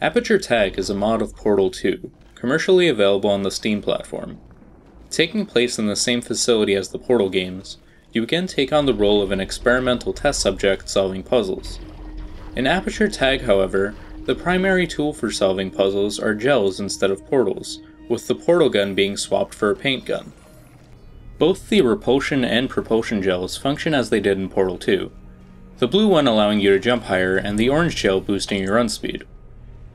Aperture Tag is a mod of Portal 2, commercially available on the Steam platform. Taking place in the same facility as the Portal games, you again take on the role of an experimental test subject solving puzzles. In Aperture Tag, however, the primary tool for solving puzzles are gels instead of portals, with the portal gun being swapped for a paint gun. Both the repulsion and propulsion gels function as they did in Portal 2, the blue one allowing you to jump higher and the orange gel boosting your run speed.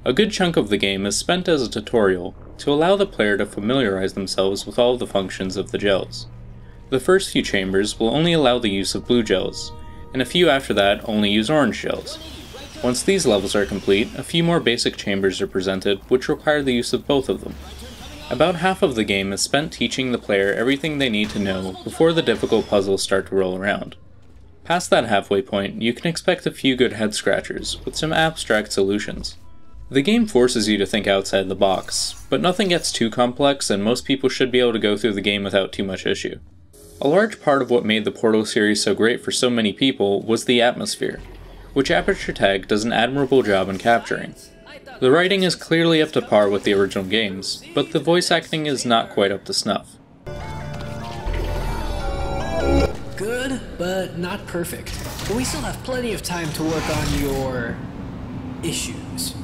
A good chunk of the game is spent as a tutorial to allow the player to familiarize themselves with all of the functions of the gels. The first few chambers will only allow the use of blue gels, and a few after that only use orange gels. Once these levels are complete, a few more basic chambers are presented which require the use of both of them. About half of the game is spent teaching the player everything they need to know before the difficult puzzles start to roll around. Past that halfway point, you can expect a few good head scratchers with some abstract solutions. The game forces you to think outside the box, but nothing gets too complex and most people should be able to go through the game without too much issue. A large part of what made the Portal series so great for so many people was the atmosphere, which Aperture Tag does an admirable job in capturing. The writing is clearly up to par with the original games, but the voice acting is not quite up to snuff. Good, but not perfect. But we still have plenty of time to work on your issues.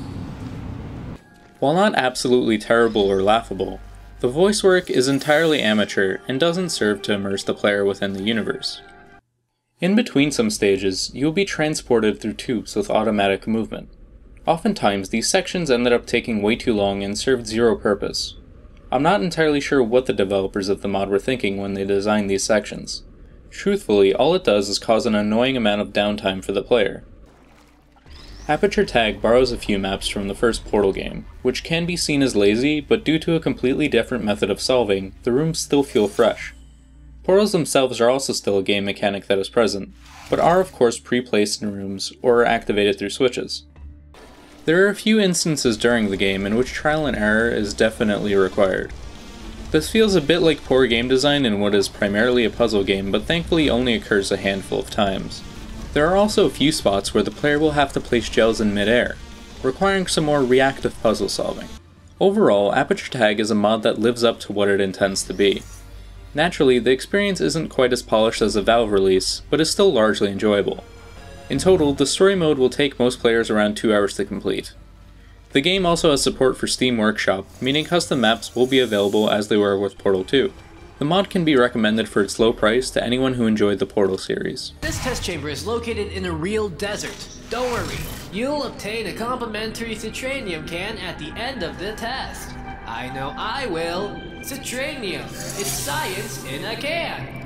While not absolutely terrible or laughable, the voice work is entirely amateur and doesn't serve to immerse the player within the universe. In between some stages, you will be transported through tubes with automatic movement. Oftentimes, these sections ended up taking way too long and served zero purpose. I'm not entirely sure what the developers of the mod were thinking when they designed these sections. Truthfully, all it does is cause an annoying amount of downtime for the player. Aperture Tag borrows a few maps from the first Portal game, which can be seen as lazy, but due to a completely different method of solving, the rooms still feel fresh. Portals themselves are also still a game mechanic that is present, but are of course pre-placed in rooms or are activated through switches. There are a few instances during the game in which trial and error is definitely required. This feels a bit like poor game design in what is primarily a puzzle game, but thankfully only occurs a handful of times. There are also a few spots where the player will have to place gels in mid-air, requiring some more reactive puzzle solving. Overall, Aperture Tag is a mod that lives up to what it intends to be. Naturally, the experience isn't quite as polished as a Valve release, but is still largely enjoyable. In total, the story mode will take most players around 2 hours to complete. The game also has support for Steam Workshop, meaning custom maps will be available as they were with Portal 2. The mod can be recommended for its low price to anyone who enjoyed the Portal series. This test chamber is located in a real desert. Don't worry, you'll obtain a complimentary Citranium can at the end of the test. I know I will. Citranium, it's science in a can.